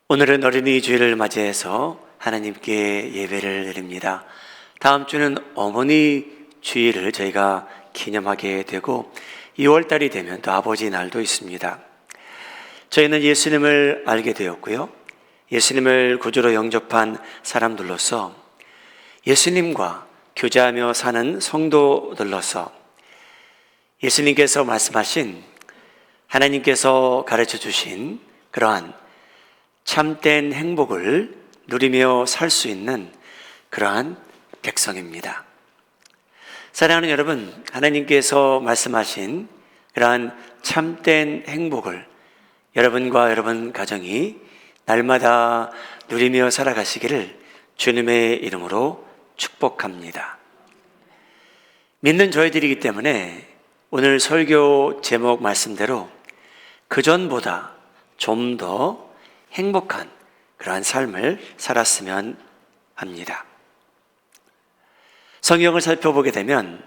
오늘은 어린이 주일을 맞이해서 하나님께 예배를 드립니다. 다음 주는 어머니 주일을 저희가 기념하게 되고 2월달이 되면 또 아버지 날도 있습니다. 저희는 예수님을 알게 되었고요. 예수님을 구주로 영접한 사람들로서 예수님과 교제하며 사는 성도들로서 예수님께서 말씀하신 하나님께서 가르쳐 주신 그러한 참된 행복을 누리며 살 수 있는 그러한 백성입니다. 사랑하는 여러분, 하나님께서 말씀하신 그러한 참된 행복을 여러분과 여러분 가정이 날마다 누리며 살아가시기를 주님의 이름으로 축복합니다. 믿는 저희들이기 때문에 오늘 설교 제목 말씀대로 그전보다 좀 더 행복한 그러한 삶을 살았으면 합니다. 성경을 살펴보게 되면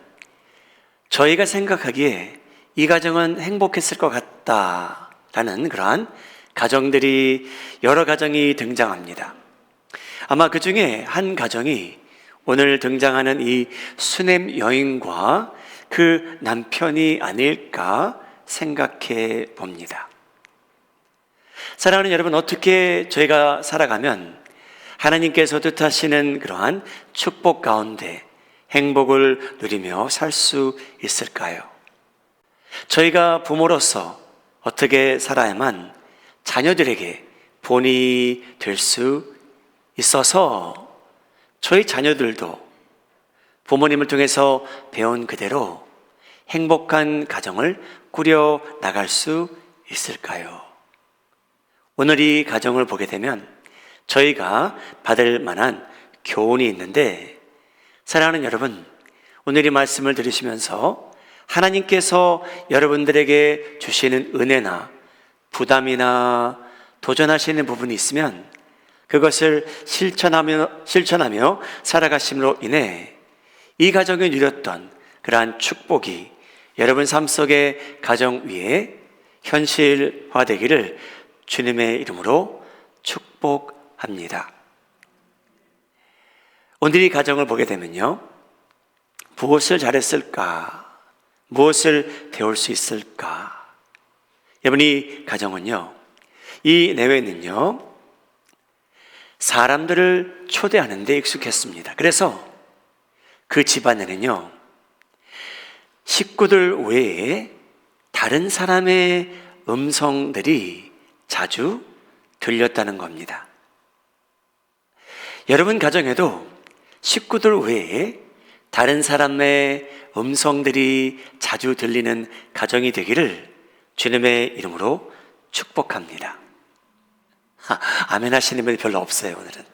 저희가 생각하기에 이 가정은 행복했을 것 같다라는 그러한 가정들이 여러 가정이 등장합니다. 아마 그 중에 한 가정이 오늘 등장하는 이 수넴 여인과 그 남편이 아닐까 생각해 봅니다. 사랑하는 여러분, 어떻게 저희가 살아가면 하나님께서 뜻하시는 그러한 축복 가운데 행복을 누리며 살 수 있을까요? 저희가 부모로서 어떻게 살아야만 자녀들에게 본이 될 수 있어서 저희 자녀들도 부모님을 통해서 배운 그대로 행복한 가정을 꾸려 나갈 수 있을까요? 오늘 이 가정을 보게 되면 저희가 받을 만한 교훈이 있는데, 사랑하는 여러분, 오늘 이 말씀을 들으시면서 하나님께서 여러분들에게 주시는 은혜나 부담이나 도전하시는 부분이 있으면 그것을 실천하며 살아가심으로 인해 이 가정에 누렸던 그러한 축복이 여러분 삶 속의 가정 위에 현실화되기를 주님의 이름으로 축복합니다. 오늘 이 가정을 보게 되면요, 무엇을 잘했을까? 무엇을 배울 수 있을까? 여러분, 이 가정은요, 이 내외는요, 사람들을 초대하는 데 익숙했습니다. 그래서 그 집안에는요, 식구들 외에 다른 사람의 음성들이 자주 들렸다는 겁니다. 여러분 가정에도 식구들 외에 다른 사람의 음성들이 자주 들리는 가정이 되기를 주님의 이름으로 축복합니다. 아멘 하시는 분이 별로 없어요, 오늘은.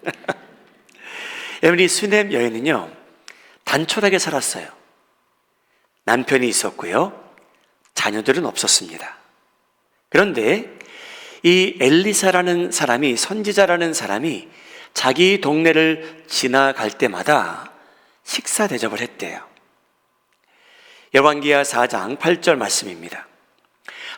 여러분, 이 수넴 여인은요, 단촐하게 살았어요. 남편이 있었고요, 자녀들은 없었습니다. 그런데 이 엘리사라는 사람이, 선지자라는 사람이 자기 동네를 지나갈 때마다 식사 대접을 했대요. 열왕기하 4장 8절 말씀입니다.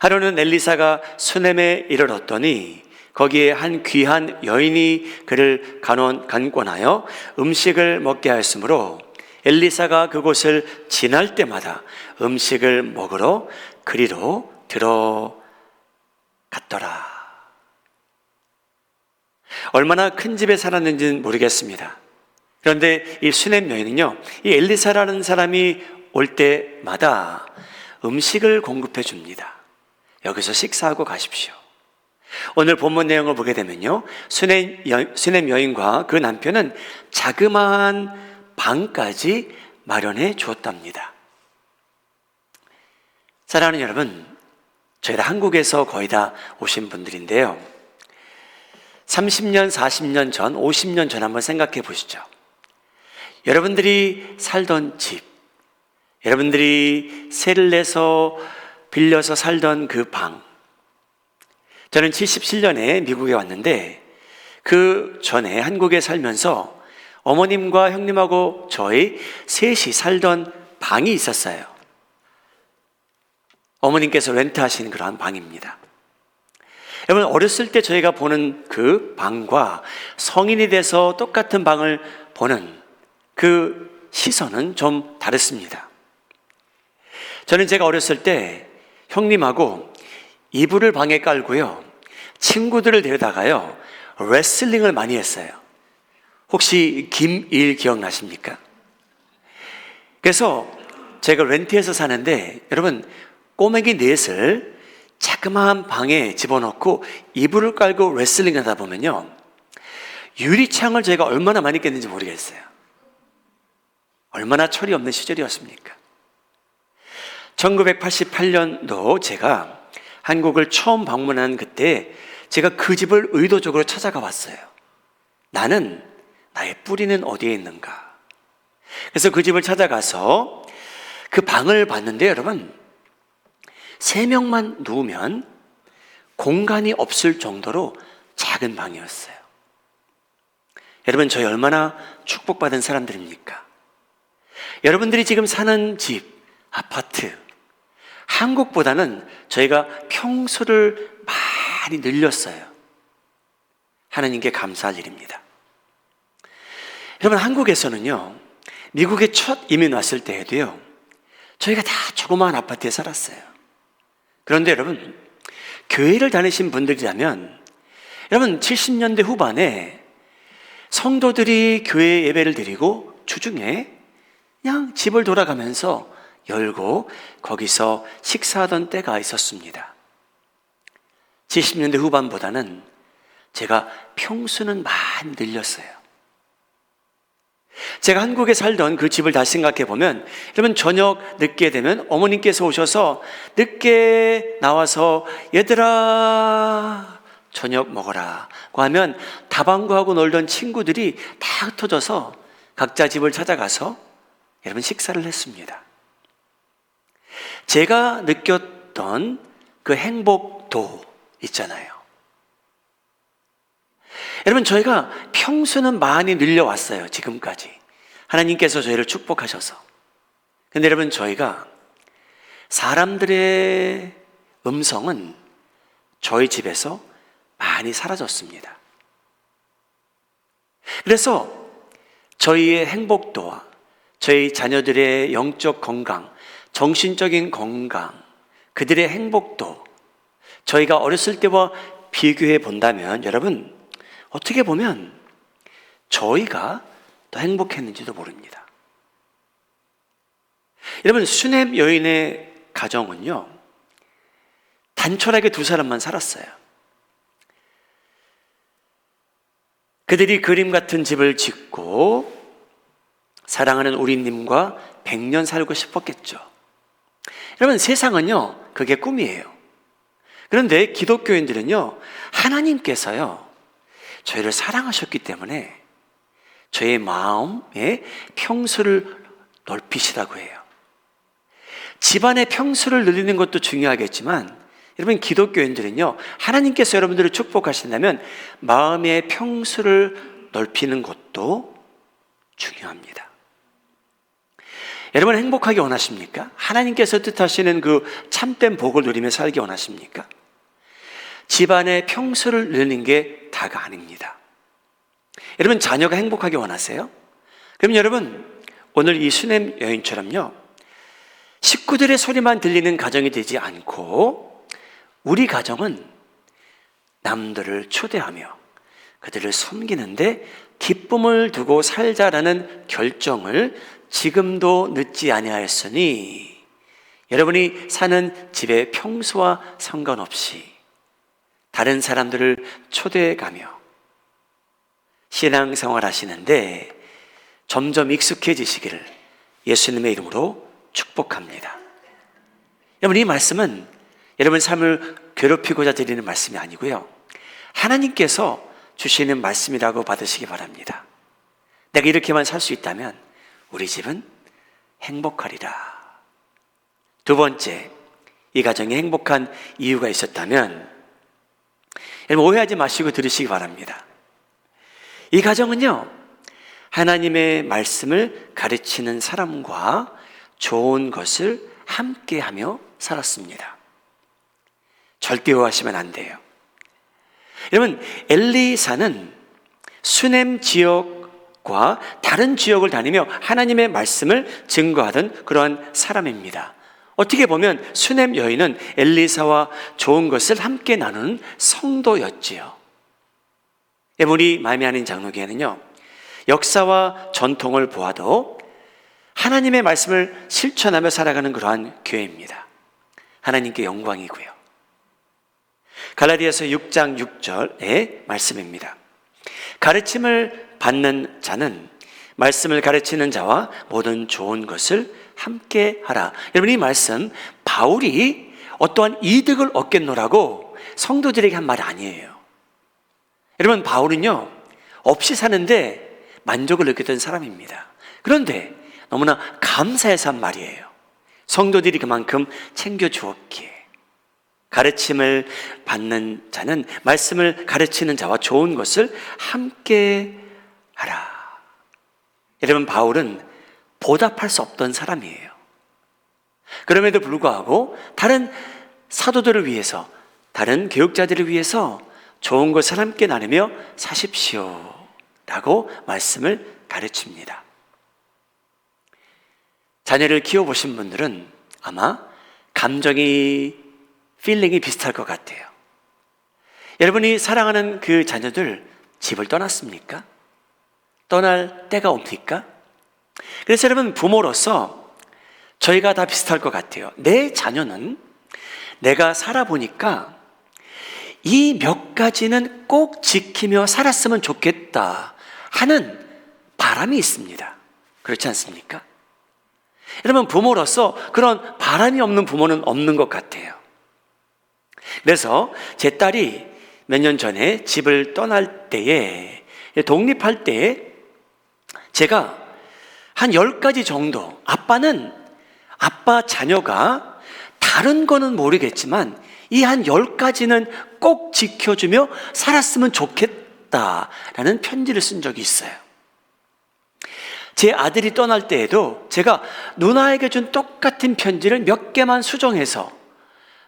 하루는 엘리사가 수넴에 이르렀더니 거기에 한 귀한 여인이 그를 간권하여 음식을 먹게 하였으므로 엘리사가 그곳을 지날 때마다 음식을 먹으러 그리로 들어갔더라. 얼마나 큰 집에 살았는지는 모르겠습니다. 그런데 이 수넴 여인은요, 이 엘리사라는 사람이 올 때마다 음식을 공급해 줍니다. 여기서 식사하고 가십시오. 오늘 본문 내용을 보게 되면요, 수넴 여인과 그 남편은 자그마한 방까지 마련해 주었답니다. 사랑하는 여러분, 저희가 한국에서 거의 다 오신 분들인데요, 30년, 40년 전, 50년 전 한번 생각해 보시죠. 여러분들이 살던 집, 여러분들이 세를 내서 빌려서 살던 그 방. 저는 77년에 미국에 왔는데 그 전에 한국에 살면서 어머님과 형님하고 저희 셋이 살던 방이 있었어요. 어머님께서 렌트하신 그러한 방입니다. 여러분, 어렸을 때 저희가 보는 그 방과 성인이 돼서 똑같은 방을 보는 그 시선은 좀 다릅니다. 저는 제가 어렸을 때 형님하고 이불을 방에 깔고요, 친구들을 데려다가요, 레슬링을 많이 했어요. 혹시 김일 기억나십니까? 그래서 제가 렌트해서 사는데, 여러분, 꼬맹이 넷을 자그마한 방에 집어넣고 이불을 깔고 레슬링 하다 보면요, 유리창을 제가 얼마나 많이 깼는지 모르겠어요. 얼마나 철이 없는 시절이었습니까? 1988년도 제가 한국을 처음 방문한 그때 제가 그 집을 의도적으로 찾아가 봤어요. 나는 나의 뿌리는 어디에 있는가? 그래서 그 집을 찾아가서 그 방을 봤는데, 여러분, 3명만 누우면 공간이 없을 정도로 작은 방이었어요. 여러분, 저희 얼마나 축복받은 사람들입니까? 여러분들이 지금 사는 집, 아파트, 한국보다는 저희가 평수를 많이 늘렸어요. 하나님께 감사할 일입니다. 여러분, 한국에서는요, 미국에 첫 이민 왔을 때에도요, 저희가 다 조그마한 아파트에 살았어요. 그런데 여러분, 교회를 다니신 분들이라면, 여러분, 70년대 후반에 성도들이 교회 예배를 드리고 주중에 그냥 집을 돌아가면서 열고 거기서 식사하던 때가 있었습니다. 70년대 후반보다는 제가 평수는 많이 늘렸어요. 제가 한국에 살던 그 집을 다시 생각해 보면, 여러분, 저녁 늦게 되면 어머님께서 오셔서 늦게 나와서 얘들아 저녁 먹어라고 하면 다방구하고 놀던 친구들이 다 흩어져서 각자 집을 찾아가서 여러분 식사를 했습니다. 제가 느꼈던 그 행복도 있잖아요. 여러분, 저희가 평수는 많이 늘려왔어요. 지금까지 하나님께서 저희를 축복하셔서. 근데 여러분, 저희가 사람들의 음성은 저희 집에서 많이 사라졌습니다. 그래서 저희의 행복도와 저희 자녀들의 영적 건강, 정신적인 건강, 그들의 행복도, 저희가 어렸을 때와 비교해 본다면, 여러분, 어떻게 보면 저희가 더 행복했는지도 모릅니다. 여러분, 수넴 여인의 가정은요, 단촐하게 2사람만 살았어요. 그들이 그림 같은 집을 짓고 사랑하는 우리님과 100년 살고 싶었겠죠. 여러분, 세상은요, 그게 꿈이에요. 그런데 기독교인들은요, 하나님께서요, 저희를 사랑하셨기 때문에 저의 마음의 평수를 넓히시라고 해요. 집안의 평수를 늘리는 것도 중요하겠지만, 여러분, 기독교인들은요, 하나님께서 여러분들을 축복하신다면 마음의 평수를 넓히는 것도 중요합니다. 여러분, 행복하게 원하십니까? 하나님께서 뜻하시는 그 참된 복을 누리며 살기 원하십니까? 집안의 평수를 늘리는 게 다가 아닙니다. 여러분, 자녀가 행복하게 원하세요? 그럼 여러분, 오늘 이 수넴 여인처럼요, 식구들의 소리만 들리는 가정이 되지 않고 우리 가정은 남들을 초대하며 그들을 섬기는데 기쁨을 두고 살자라는 결정을 지금도 늦지 아니하였으니, 여러분이 사는 집의 평수와 상관없이 다른 사람들을 초대해가며 신앙생활 하시는데 점점 익숙해지시기를 예수님의 이름으로 축복합니다. 여러분, 이 말씀은 여러분 삶을 괴롭히고자 드리는 말씀이 아니고요, 하나님께서 주시는 말씀이라고 받으시기 바랍니다. 내가 이렇게만 살 수 있다면 우리 집은 행복하리라. 2번째, 이 가정이 행복한 이유가 있었다면, 여러분, 오해하지 마시고 들으시기 바랍니다. 이 가정은요, 하나님의 말씀을 가르치는 사람과 좋은 것을 함께하며 살았습니다. 절대 오해하시면 안 돼요. 여러분, 엘리사는 수넴 지역과 다른 지역을 다니며 하나님의 말씀을 증거하던 그러한 사람입니다. 어떻게 보면 수넴 여인은 엘리사와 좋은 것을 함께 나누는 성도였지요. 우리 마음에 아닌 장로교회는요, 역사와 전통을 보아도 하나님의 말씀을 실천하며 살아가는 그러한 교회입니다. 하나님께 영광이고요. 갈라디아서 6장 6절의 말씀입니다. 가르침을 받는 자는 말씀을 가르치는 자와 모든 좋은 것을 함께 하라. 여러분, 이 말씀 바울이 어떠한 이득을 얻겠노라고 성도들에게 한 말이 아니에요. 여러분, 바울은요, 없이 사는데 만족을 느꼈던 사람입니다. 그런데 너무나 감사해서 한 말이에요. 성도들이 그만큼 챙겨주었기에. 가르침을 받는 자는 말씀을 가르치는 자와 좋은 것을 함께 하라. 여러분, 바울은 보답할 수 없던 사람이에요. 그럼에도 불구하고 다른 사도들을 위해서, 다른 교육자들을 위해서 좋은 것을 함께 나누며 사십시오 라고 말씀을 가르칩니다. 자녀를 키워보신 분들은 아마 필링이 비슷할 것 같아요. 여러분이 사랑하는 그 자녀들 집을 떠났습니까? 떠날 때가 옵니까? 그래서 여러분, 부모로서 저희가 다 비슷할 것 같아요. 내 자녀는 내가 살아보니까 이 몇 가지는 꼭 지키며 살았으면 좋겠다 하는 바람이 있습니다. 그렇지 않습니까? 여러분, 부모로서 그런 바람이 없는 부모는 없는 것 같아요. 그래서 제 딸이 몇 년 전에 집을 떠날 때에, 독립할 때에 제가 한 10가지 정도, 아빠 자녀가 다른 거는 모르겠지만 이 한 10가지는 꼭 지켜주며 살았으면 좋겠다라는 편지를 쓴 적이 있어요. 제 아들이 떠날 때에도 제가 누나에게 준 똑같은 편지를 몇 개만 수정해서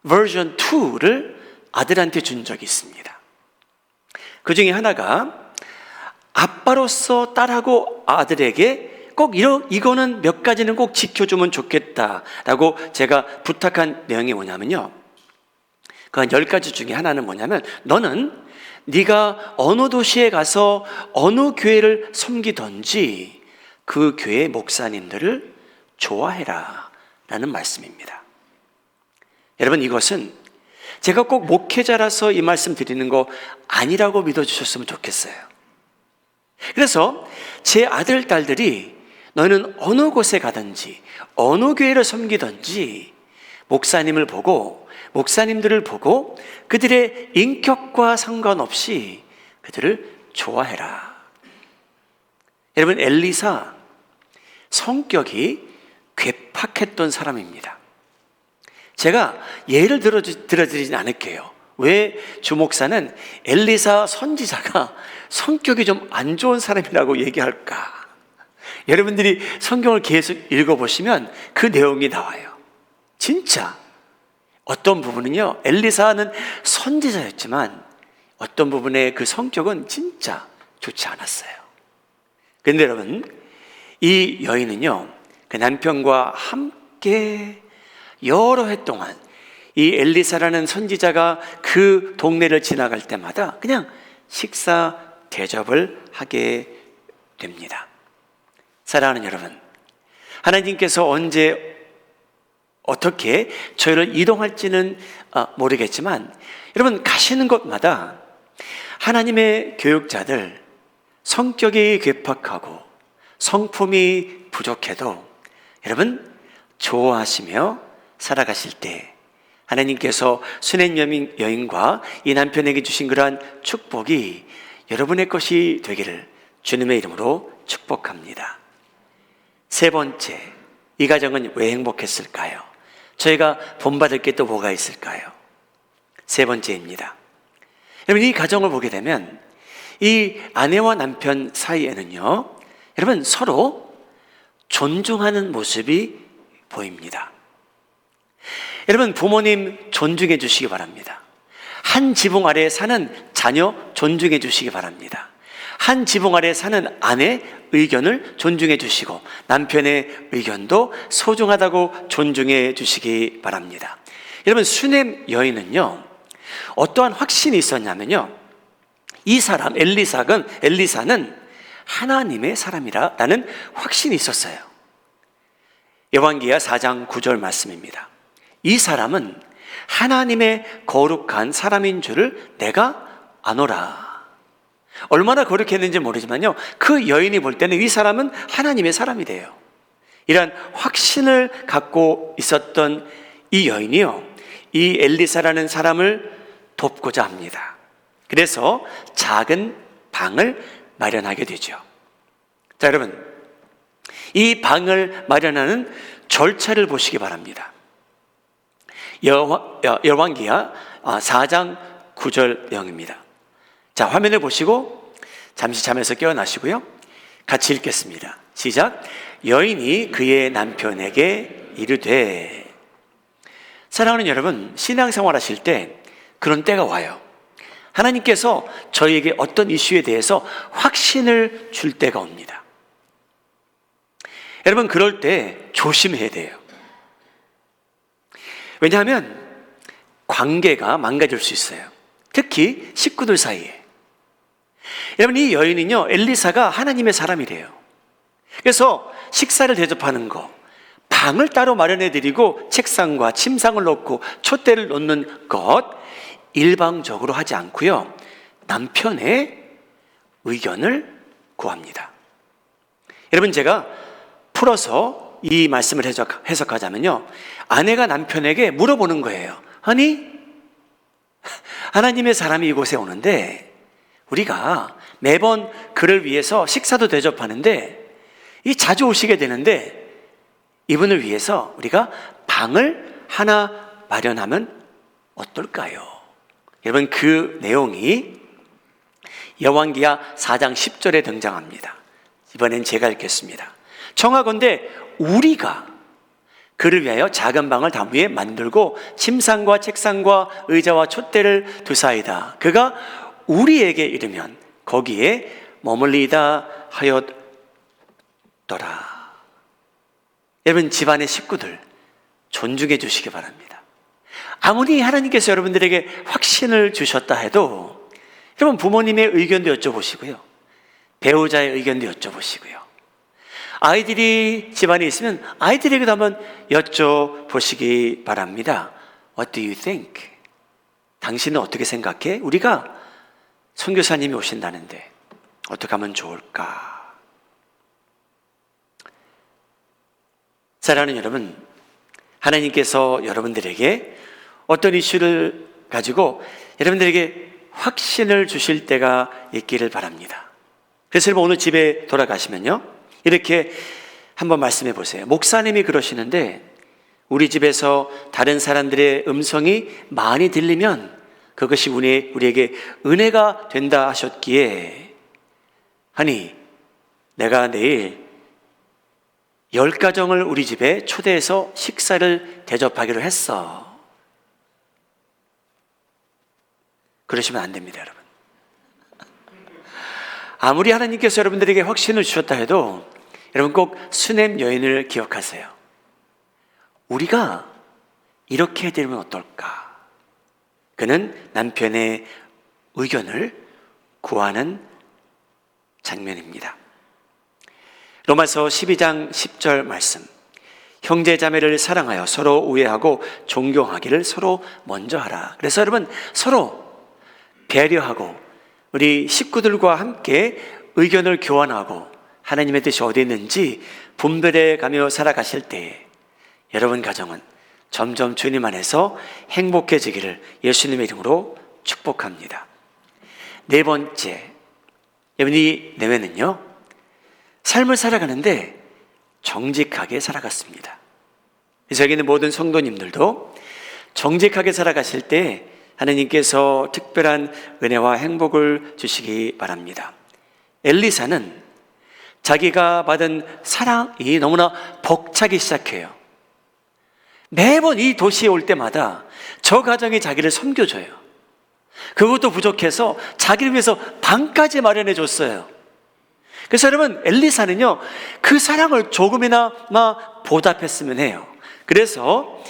버전 2를 아들한테 준 적이 있습니다. 그 중에 하나가 아빠로서 딸하고 아들에게 꼭 이거는 몇 가지는 꼭 지켜주면 좋겠다라고 제가 부탁한 내용이 뭐냐면요, 그 한 10가지 중에 하나는 뭐냐면, 너는 네가 어느 도시에 가서 어느 교회를 섬기든지 그 교회 목사님들을 좋아해라 라는 말씀입니다. 여러분, 이것은 제가 꼭 목회자라서 이 말씀 드리는 거 아니라고 믿어주셨으면 좋겠어요. 그래서 제 아들, 딸들이 너는 어느 곳에 가든지 어느 교회를 섬기든지 목사님들을 보고 그들의 인격과 상관없이 그들을 좋아해라. 여러분, 엘리사 성격이 괴팍했던 사람입니다. 제가 예를 들어드리진 않을게요. 왜 주목사는 엘리사 선지자가 성격이 좀 안 좋은 사람이라고 얘기할까? 여러분들이 성경을 계속 읽어보시면 그 내용이 나와요. 진짜 어떤 부분은요, 엘리사는 선지자였지만 어떤 부분의 그 성격은 진짜 좋지 않았어요. 그런데 여러분, 이 여인은요, 그 남편과 함께 여러 해 동안 이 엘리사라는 선지자가 그 동네를 지나갈 때마다 그냥 식사 대접을 하게 됩니다. 사랑하는 여러분, 하나님께서 언제 어떻게 저희를 이동할지는 모르겠지만, 여러분, 가시는 곳마다 하나님의 교육자들, 성격이 괴팍하고 성품이 부족해도 여러분 좋아하시며 살아가실 때 하나님께서 수넴 여인과 이 남편에게 주신 그러한 축복이 여러분의 것이 되기를 주님의 이름으로 축복합니다. 세 번째, 이 가정은 왜 행복했을까요? 저희가 본받을 게 또 뭐가 있을까요? 세 번째입니다. 여러분, 이 가정을 보게 되면 이 아내와 남편 사이에는요, 여러분, 서로 존중하는 모습이 보입니다. 여러분, 부모님 존중해 주시기 바랍니다. 한 지붕 아래에 사는 자녀 존중해 주시기 바랍니다. 한 지붕 아래 사는 아내 의견을 존중해 주시고 남편의 의견도 소중하다고 존중해 주시기 바랍니다. 여러분, 수넴 여인은요, 어떠한 확신이 있었냐면요, 이 사람 엘리사는 하나님의 사람이라는 확신이 있었어요. 열왕기하 4장 9절 말씀입니다. 이 사람은 하나님의 거룩한 사람인 줄을 내가 아노라. 얼마나 거룩했는지 모르지만요, 그 여인이 볼 때는 이 사람은 하나님의 사람이래요. 이러한 확신을 갖고 있었던 이 여인이요, 이 엘리사라는 사람을 돕고자 합니다. 그래서 작은 방을 마련하게 되죠. 자, 여러분, 이 방을 마련하는 절차를 보시기 바랍니다. 열왕기하 4장 9절 내용입니다. 자, 화면을 보시고 잠시 잠에서 깨어나시고요, 같이 읽겠습니다. 시작. 여인이 그의 남편에게 이르되. 사랑하는 여러분, 신앙생활 하실 때 그런 때가 와요. 하나님께서 저희에게 어떤 이슈에 대해서 확신을 줄 때가 옵니다. 여러분, 그럴 때 조심해야 돼요. 왜냐하면 관계가 망가질 수 있어요. 특히 식구들 사이에. 여러분, 이 여인은요, 엘리사가 하나님의 사람이래요. 그래서 식사를 대접하는 거, 방을 따로 마련해 드리고 책상과 침상을 놓고 촛대를 놓는 것 일방적으로 하지 않고요, 남편의 의견을 구합니다. 여러분, 제가 풀어서 이 말씀을 해석하자면요, 아내가 남편에게 물어보는 거예요. 아니, 하나님의 사람이 이곳에 오는데 우리가 매번 그를 위해서 식사도 대접하는데 자주 오시게 되는데 이분을 위해서 우리가 방을 하나 마련하면 어떨까요? 여러분, 그 내용이 열왕기하 4장 10절에 등장합니다. 이번엔 제가 읽겠습니다. 청하건대 우리가 그를 위하여 작은 방을 담위에 만들고 침상과 책상과 의자와 촛대를 두사이다. 그가 우리에게 이르면 거기에 머물리다 하였더라. 여러분, 집안의 식구들 존중해 주시기 바랍니다. 아무리 하나님께서 여러분들에게 확신을 주셨다 해도 여러분, 부모님의 의견도 여쭤보시고요, 배우자의 의견도 여쭤보시고요, 아이들이 집안에 있으면 아이들에게도 한번 여쭤보시기 바랍니다. What do you think? 당신은 어떻게 생각해? 우리가 선교사님이 오신다는데 어떻게 하면 좋을까? 사랑하는 여러분, 하나님께서 여러분들에게 어떤 이슈를 가지고 여러분들에게 확신을 주실 때가 있기를 바랍니다. 그래서 여러분, 오늘 집에 돌아가시면요, 이렇게 한번 말씀해 보세요. 목사님이 그러시는데 우리 집에서 다른 사람들의 음성이 많이 들리면 그것이 우리에게 은혜가 된다 하셨기에, 아니, 내가 내일 10가정을 우리 집에 초대해서 식사를 대접하기로 했어. 그러시면 안 됩니다, 여러분. 아무리 하나님께서 여러분들에게 확신을 주셨다 해도 여러분, 꼭 수넴 여인을 기억하세요. 우리가 이렇게 해드리면 어떨까? 그는 남편의 의견을 구하는 장면입니다. 로마서 12장 10절 말씀. 형제 자매를 사랑하여 서로 우애하고 존경하기를 서로 먼저 하라. 그래서 여러분, 서로 배려하고 우리 식구들과 함께 의견을 교환하고 하나님의 뜻이 어디 있는지 분별해 가며 살아가실 때에 여러분 가정은 점점 주님 안에서 행복해지기를 예수님의 이름으로 축복합니다. 네 번째, 여러분, 이 내외는요, 삶을 살아가는데 정직하게 살아갔습니다. 그래서 여기 있는 모든 성도님들도 정직하게 살아가실 때 하나님께서 특별한 은혜와 행복을 주시기 바랍니다. 엘리사는 자기가 받은 사랑이 너무나 벅차기 시작해요. 매번 이 도시에 올 때마다 저 가정이 자기를 섬겨줘요. 그것도 부족해서 자기를 위해서 방까지 마련해 줬어요. 그래서 여러분, 엘리사는요, 그 사랑을 조금이나마 보답했으면 해요. 그래서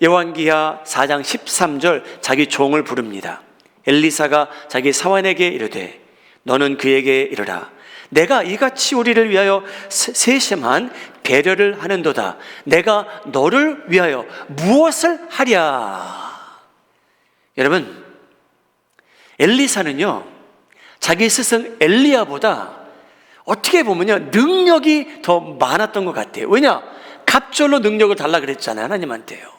열왕기하 4장 13절 자기 종을 부릅니다. 엘리사가 자기 사환에게 이르되 너는 그에게 이르라. 내가 이같이 우리를 위하여 세심한 배려를 하는도다. 내가 너를 위하여 무엇을 하랴. 여러분, 엘리사는요, 자기 스승 엘리야보다 어떻게 보면요, 능력이 더 많았던 것 같아요. 왜냐? 갑절로 능력을 달라 그랬잖아요, 하나님한테요.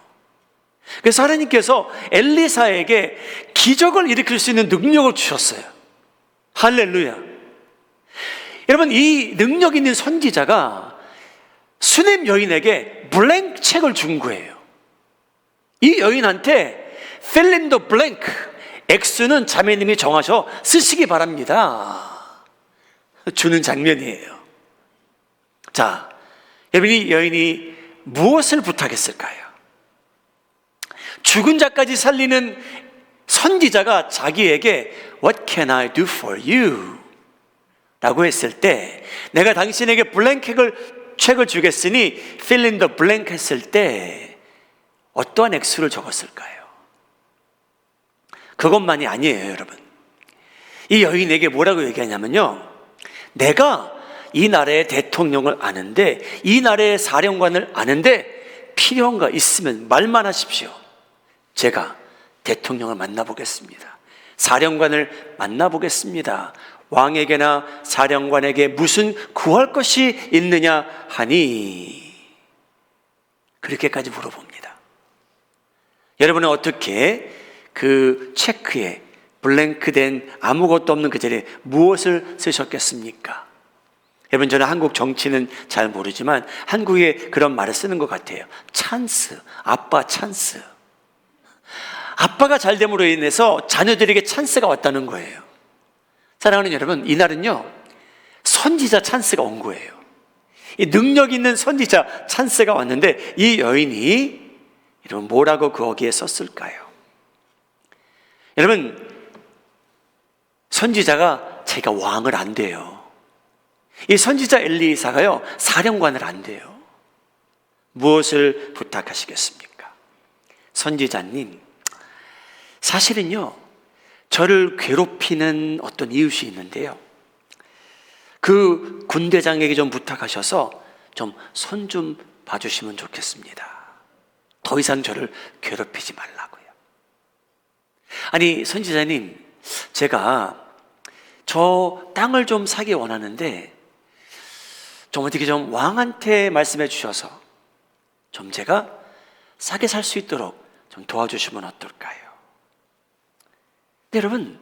그래서 하나님께서 엘리사에게 기적을 일으킬 수 있는 능력을 주셨어요. 할렐루야. 여러분, 이 능력 있는 선지자가 수넴 여인에게 블랭크 책을 준 거예요. 이 여인한테 fill in the blank, X는 자매님이 정하셔 쓰시기 바랍니다 주는 장면이에요. 자, 여러분, 이 여인이 무엇을 부탁했을까요? 죽은 자까지 살리는 선지자가 자기에게 What can I do for you? 라고 했을 때, 내가 당신에게 블랭크 책을 주겠으니 fill in the blank 했을 때 어떠한 액수를 적었을까요? 그것만이 아니에요, 여러분. 이 여인에게 뭐라고 얘기하냐면요, 내가 이 나라의 대통령을 아는데, 이 나라의 사령관을 아는데 필요한 거 있으면 말만 하십시오. 제가 대통령을 만나보겠습니다. 사령관을 만나보겠습니다. 왕에게나 사령관에게 무슨 구할 것이 있느냐 하니, 그렇게까지 물어봅니다. 여러분은 어떻게 그 체크에 블랭크된 아무것도 없는 그 자리에 무엇을 쓰셨겠습니까? 여러분, 저는 한국 정치는 잘 모르지만 한국에 그런 말을 쓰는 것 같아요. 찬스, 아빠 찬스. 아빠가 잘 됨으로 인해서 자녀들에게 찬스가 왔다는 거예요. 사랑하는 여러분, 이날은요, 선지자 찬스가 온 거예요. 이 능력 있는 선지자 찬스가 왔는데, 이 여인이 여러분 뭐라고 거기에 썼을까요? 여러분, 선지자가 자기가 왕을 안 돼요. 이 선지자 엘리사가요, 사령관을 안 돼요. 무엇을 부탁하시겠습니까? 선지자님, 사실은요, 저를 괴롭히는 어떤 이웃이 있는데요, 그 군대장에게 좀 부탁하셔서 좀 손 좀 봐주시면 좋겠습니다. 더 이상 저를 괴롭히지 말라고요. 아니, 선지자님, 제가 저 땅을 좀 사기 원하는데 좀 어떻게 좀 왕한테 말씀해 주셔서 좀 제가 싸게 살 수 있도록 좀 도와주시면 어떨까요? 근데 여러분,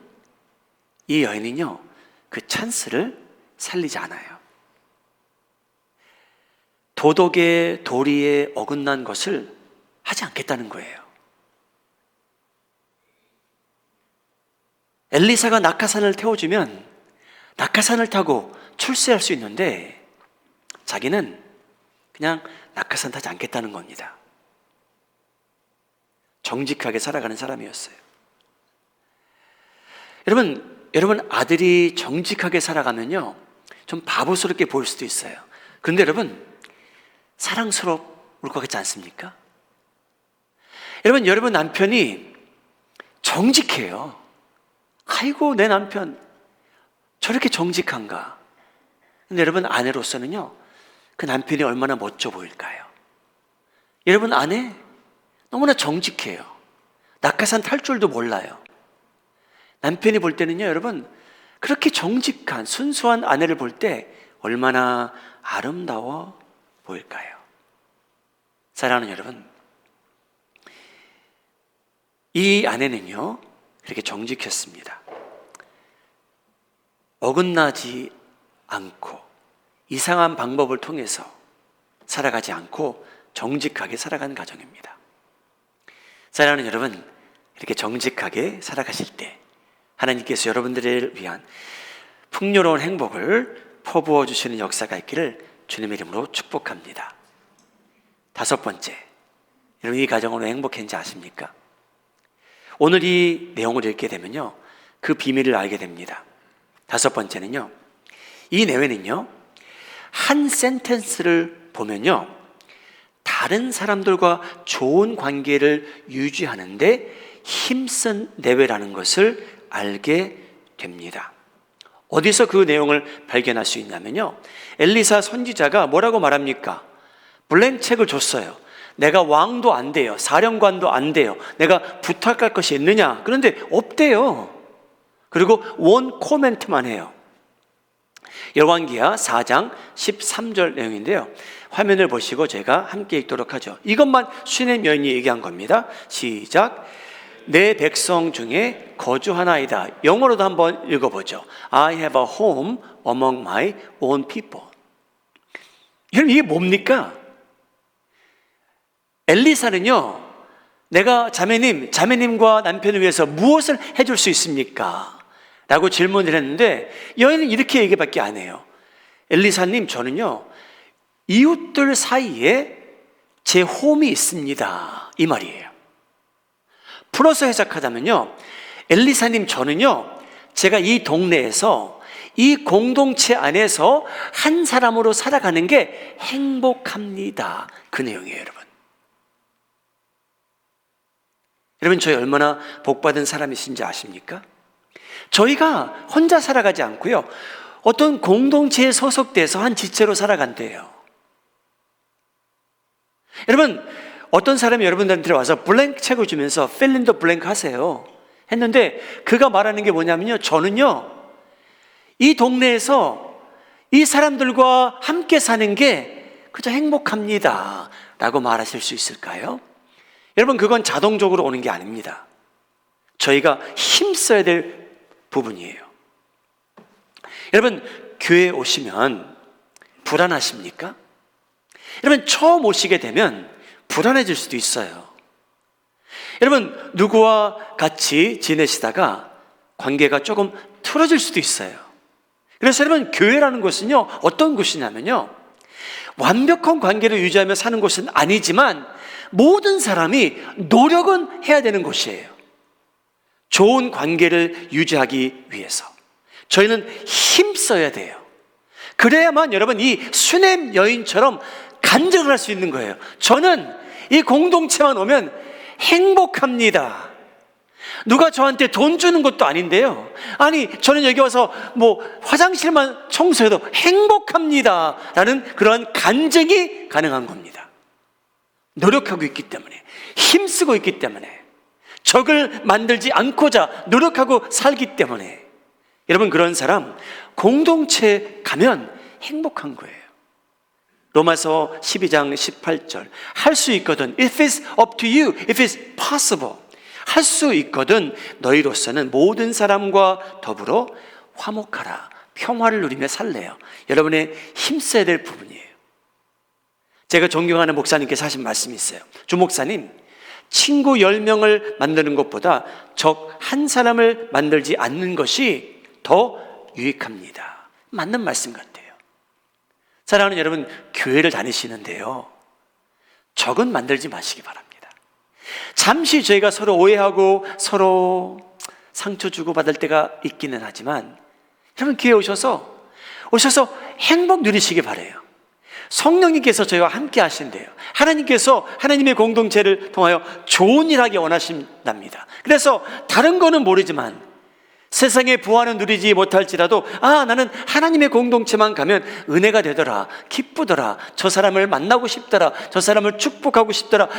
이 여인은요, 그 찬스를 살리지 않아요. 도덕의 도리에 어긋난 것을 하지 않겠다는 거예요. 엘리사가 낙하산을 태워주면 낙하산을 타고 출세할 수 있는데, 자기는 그냥 낙하산 타지 않겠다는 겁니다. 정직하게 살아가는 사람이었어요. 여러분 아들이 정직하게 살아가면요, 좀 바보스럽게 보일 수도 있어요. 그런데 여러분, 사랑스러울 것 같지 않습니까? 여러분 남편이 정직해요. 아이고, 내 남편 저렇게 정직한가. 근데 여러분, 아내로서는요, 그 남편이 얼마나 멋져 보일까요? 여러분, 아내 너무나 정직해요. 낙하산 탈 줄도 몰라요. 남편이 볼 때는요, 여러분, 그렇게 정직한 순수한 아내를 볼 때 얼마나 아름다워 보일까요? 사랑하는 여러분, 이 아내는요, 그렇게 정직했습니다. 어긋나지 않고 이상한 방법을 통해서 살아가지 않고 정직하게 살아가는 가정입니다. 사랑하는 여러분, 이렇게 정직하게 살아가실 때 하나님께서 여러분들을 위한 풍요로운 행복을 퍼부어 주시는 역사가 있기를 주님의 이름으로 축복합니다. 5번째, 여러분, 이 가정은 왜 행복했는지 아십니까? 오늘 이 내용을 읽게 되면요, 그 비밀을 알게 됩니다. 다섯 번째는요, 이 내외는요, 한 센텐스를 보면요, 다른 사람들과 좋은 관계를 유지하는데 힘쓴 내외라는 것을 알게 됩니다. 어디서 그 내용을 발견할 수 있냐면요, 엘리사 선지자가 뭐라고 말합니까? 블랭책을 줬어요. 내가 왕도 안 돼요. 사령관도 안 돼요. 내가 부탁할 것이 있느냐? 그런데 없대요. 그리고 원 코멘트만 해요. 열왕기하 4장 13절 내용인데요, 화면을 보시고 제가 함께 읽도록 하죠. 이것만 슈넴 여인이 얘기한 겁니다. 시작. 내 백성 중에 거주하나이다. 영어로도 한번 읽어보죠. I have a home among my own people. 여러분, 이게 뭡니까? 엘리사는요, 내가 자매님과 남편을 위해서 무엇을 해줄 수 있습니까? 라고 질문을 했는데 여인은 이렇게 얘기밖에 안 해요. 엘리사님, 저는요, 이웃들 사이에 제 홈이 있습니다. 이 말이에요. 풀어서 해석하자면요, 엘리사님, 저는요, 제가 이 동네에서 이 공동체 안에서 한 사람으로 살아가는 게 행복합니다. 그 내용이에요, 여러분. 여러분, 저희 얼마나 복받은 사람이신지 아십니까? 저희가 혼자 살아가지 않고요, 어떤 공동체에 소속돼서 한 지체로 살아간대요. 여러분, 어떤 사람이 여러분들한테 와서 블랭크 책을 주면서 fill in the blank 하세요 했는데, 그가 말하는 게 뭐냐면요, 저는요, 이 동네에서 이 사람들과 함께 사는 게 그저 행복합니다 라고 말하실 수 있을까요? 여러분, 그건 자동적으로 오는 게 아닙니다. 저희가 힘써야 될 부분이에요. 여러분, 교회에 오시면 불안하십니까? 여러분, 처음 오시게 되면 불안해질 수도 있어요. 여러분, 누구와 같이 지내시다가 관계가 조금 틀어질 수도 있어요. 그래서 여러분, 교회라는 곳은요, 어떤 곳이냐면요, 완벽한 관계를 유지하며 사는 곳은 아니지만 모든 사람이 노력은 해야 되는 곳이에요. 좋은 관계를 유지하기 위해서 저희는 힘써야 돼요. 그래야만 여러분, 이 슈넴 여인처럼 간증을 할 수 있는 거예요. 저는 이 공동체만 오면 행복합니다. 누가 저한테 돈 주는 것도 아닌데요, 아니, 저는 여기 와서 화장실만 청소해도 행복합니다 라는 그러한 간증이 가능한 겁니다. 노력하고 있기 때문에, 힘쓰고 있기 때문에, 적을 만들지 않고자 노력하고 살기 때문에. 여러분, 그런 사람 공동체에 가면 행복한 거예요. 로마서 12장 18절, 할 수 있거든, if it's up to you, if it's possible, 할 수 있거든 너희로서는 모든 사람과 더불어 화목하라, 평화를 누리며 살래요. 여러분의 힘써야 될 부분이에요. 제가 존경하는 목사님께서 하신 말씀이 있어요. 주 목사님, 친구 10명을 만드는 것보다 적 한 사람을 만들지 않는 것이 더 유익합니다. 맞는 말씀 같아요. 사랑하는 여러분, 교회를 다니시는데요, 적은 만들지 마시기 바랍니다. 잠시 저희가 서로 오해하고 서로 상처 주고받을 때가 있기는 하지만, 여러분, 교회에 오셔서 행복 누리시기 바라요. 성령님께서 저희와 함께 하신대요. 하나님께서 하나님의 공동체를 통하여 좋은 일 하기 원하신답니다. 그래서 다른 거는 모르지만 세상의 부활은 누리지 못할지라도, 나는 하나님의 공동체만 가면 은혜가 되더라, 기쁘더라, 저 사람을 만나고 싶더라, 저 사람을 축복하고 싶더라,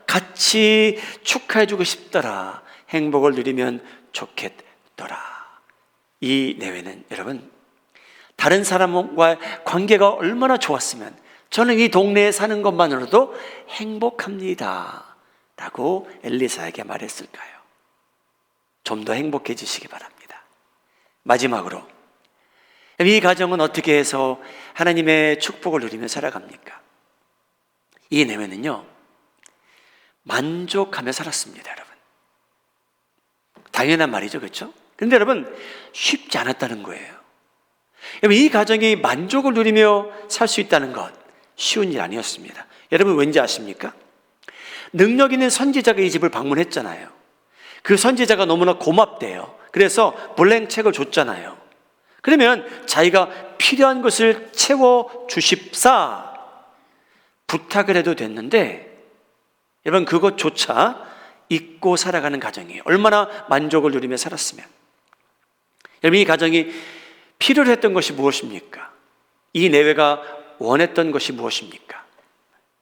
같이 축하해주고 싶더라, 행복을 누리면 좋겠더라. 이 내외는 여러분, 다른 사람과 관계가 얼마나 좋았으면 저는 이 동네에 사는 것만으로도 행복합니다 라고 엘리사에게 말했을까요? 좀 더 행복해지시기 바랍니다. 마지막으로, 이 가정은 어떻게 해서 하나님의 축복을 누리며 살아갑니까? 이 내외는요, 만족하며 살았습니다. 여러분, 당연한 말이죠, 그렇죠? 그런데 여러분, 쉽지 않았다는 거예요. 여러분, 이 가정이 만족을 누리며 살 수 있다는 것 쉬운 일 아니었습니다. 여러분, 왠지 아십니까? 능력 있는 선지자가 이 집을 방문했잖아요. 그 선지자가 너무나 고맙대요. 그래서 블랭책을 줬잖아요. 그러면 자기가 필요한 것을 채워 주십사 부탁을 해도 됐는데, 여러분 그것조차 잊고 살아가는 가정이에요. 얼마나 만족을 누리며 살았으면. 여러분 이 가정이 필요로 했던 것이 무엇입니까? 이 내외가 원했던 것이 무엇입니까?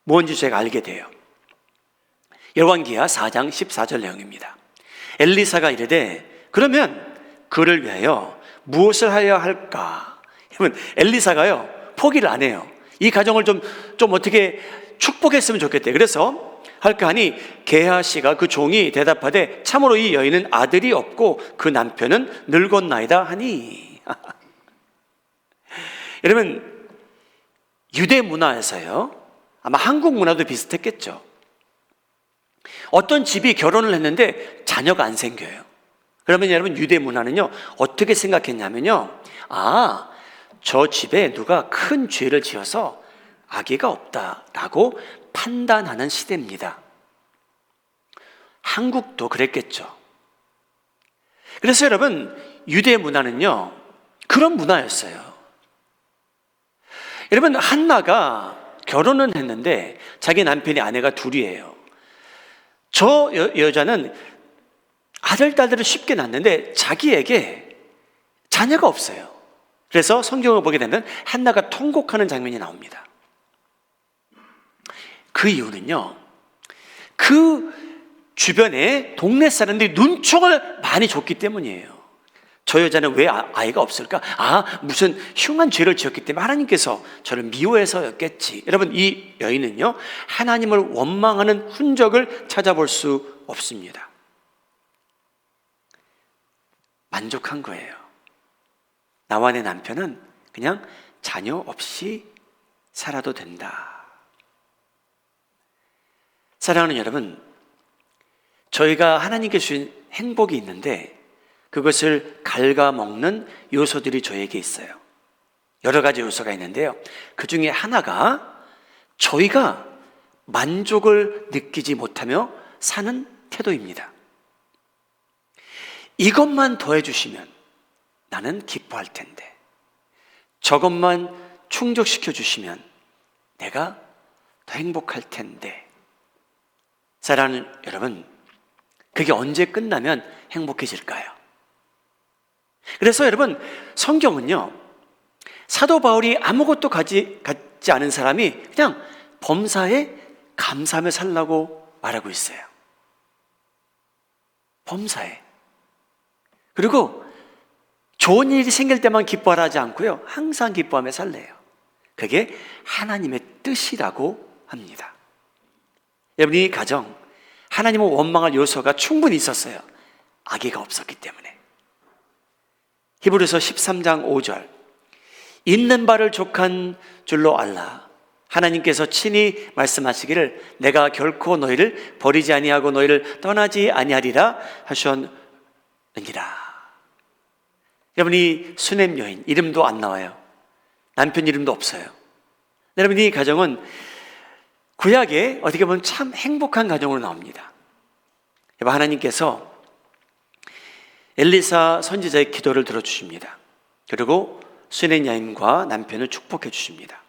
뭔지 제가 알게 돼요. 열왕기하 4장 14절 내용입니다. 엘리사가 이르되 그러면 그를 위하여 무엇을 하여야 할까? 여러분 엘리사가요 포기를 안 해요. 이 가정을 좀 어떻게 축복했으면 좋겠대요. 그래서 할까 하니 게하시가 그 종이 대답하되 참으로 이 여인은 아들이 없고 그 남편은 늙었나이다 하니. 여러분 유대 문화에서요 아마 한국 문화도 비슷했겠죠. 어떤 집이 결혼을 했는데 자녀가 안 생겨요. 그러면 여러분 유대 문화는요 어떻게 생각했냐면요, 저 집에 누가 큰 죄를 지어서 아기가 없다라고 판단하는 시대입니다. 한국도 그랬겠죠. 그래서 여러분 유대 문화는요 그런 문화였어요. 여러분 한나가 결혼은 했는데 자기 남편이 아내가 둘이에요. 저 여자는 아들, 딸들을 쉽게 낳는데 자기에게 자녀가 없어요. 그래서 성경을 보게 되면 한나가 통곡하는 장면이 나옵니다. 그 이유는요, 그 주변에 동네 사람들이 눈총을 많이 줬기 때문이에요. 저 여자는 왜 아이가 없을까? 무슨 흉한 죄를 지었기 때문에 하나님께서 저를 미워해서였겠지. 여러분 이 여인은요 하나님을 원망하는 흔적을 찾아볼 수 없습니다. 만족한 거예요. 나와 내 남편은 그냥 자녀 없이 살아도 된다. 사랑하는 여러분, 저희가 하나님께 주신 행복이 있는데 그것을 갉아먹는 요소들이 저에게 있어요. 여러 가지 요소가 있는데요, 그 중에 하나가 저희가 만족을 느끼지 못하며 사는 태도입니다. 이것만 더해주시면 나는 기뻐할 텐데, 저것만 충족시켜 주시면 내가 더 행복할 텐데. 사랑하는 여러분, 그게 언제 끝나면 행복해질까요? 그래서 여러분 성경은요 사도 바울이 아무것도 갖지 않은 사람이 그냥 범사에 감사하며 살라고 말하고 있어요. 범사에. 그리고 좋은 일이 생길 때만 기뻐하라 하지 않고요 항상 기뻐하며 살래요. 그게 하나님의 뜻이라고 합니다. 여러분 이 가정 하나님을 원망할 요소가 충분히 있었어요. 아기가 없었기 때문에. 히브리서 13장 5절, 있는 바를 족한 줄로 알라. 하나님께서 친히 말씀하시기를 내가 결코 너희를 버리지 아니하고 너희를 떠나지 아니하리라 하셨느니라. 여러분 이 수넴 여인 이름도 안 나와요. 남편 이름도 없어요. 여러분 이 가정은 구약에 어떻게 보면 참 행복한 가정으로 나옵니다. 여러분 하나님께서 엘리사 선지자의 기도를 들어주십니다. 그리고 수넴 여인과 남편을 축복해 주십니다.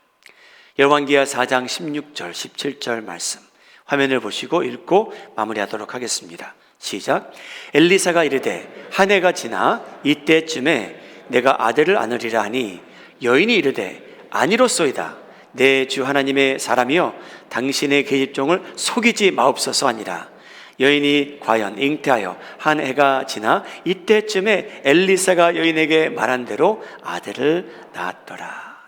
열왕기하 4장 16절 17절 말씀 화면을 보시고 읽고 마무리하도록 하겠습니다. 시작. 엘리사가 이르되 한 해가 지나 이때쯤에 내가 아들을 안으리라 하니 여인이 이르되 아니로소이다. 내 주 하나님의 사람이여 당신의 계집종을 속이지 마옵소서 하니라. 여인이 과연 잉태하여 한 해가 지나 이때쯤에 엘리사가 여인에게 말한 대로 아들을 낳았더라.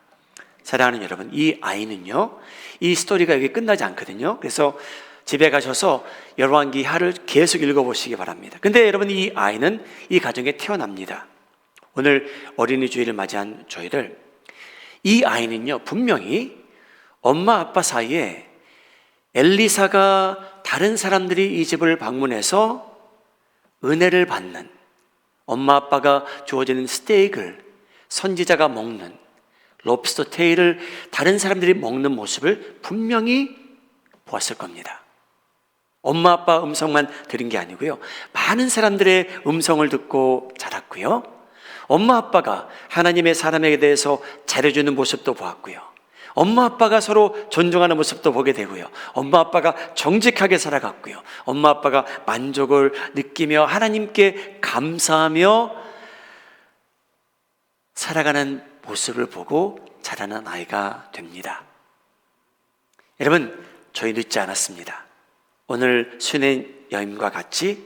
사랑하는 여러분, 이 아이는요 이 스토리가 여기 끝나지 않거든요. 그래서 집에 가셔서 열왕기하를 계속 읽어보시기 바랍니다. 근데 여러분 이 아이는 이 가정에 태어납니다. 오늘 어린이 주일을 맞이한 저희들, 이 아이는요 분명히 엄마 아빠 사이에 엘리사가 다른 사람들이 이 집을 방문해서 은혜를 받는, 엄마 아빠가 주어지는 스테이크를 선지자가 먹는, 롭스터 테일을 다른 사람들이 먹는 모습을 분명히 보았을 겁니다. 엄마 아빠 음성만 들은 게 아니고요. 많은 사람들의 음성을 듣고 자랐고요. 엄마 아빠가 하나님의 사람에게 대해서 잘해주는 모습도 보았고요. 엄마 아빠가 서로 존중하는 모습도 보게 되고요. 엄마 아빠가 정직하게 살아갔고요. 엄마 아빠가 만족을 느끼며 하나님께 감사하며 살아가는 모습을 보고 자라는 아이가 됩니다. 여러분, 저희 늦지 않았습니다. 오늘 슈네 여인과 같이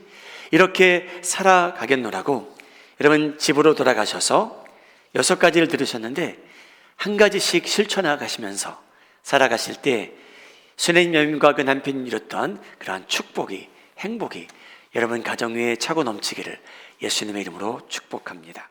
이렇게 살아가겠노라고 여러분 집으로 돌아가셔서 6가지를 들으셨는데 한 가지씩 실천해 가시면서 살아가실 때 슈네 여인과 그 남편이 이뤘던 그러한 축복이, 행복이 여러분 가정 위에 차고 넘치기를 예수님의 이름으로 축복합니다.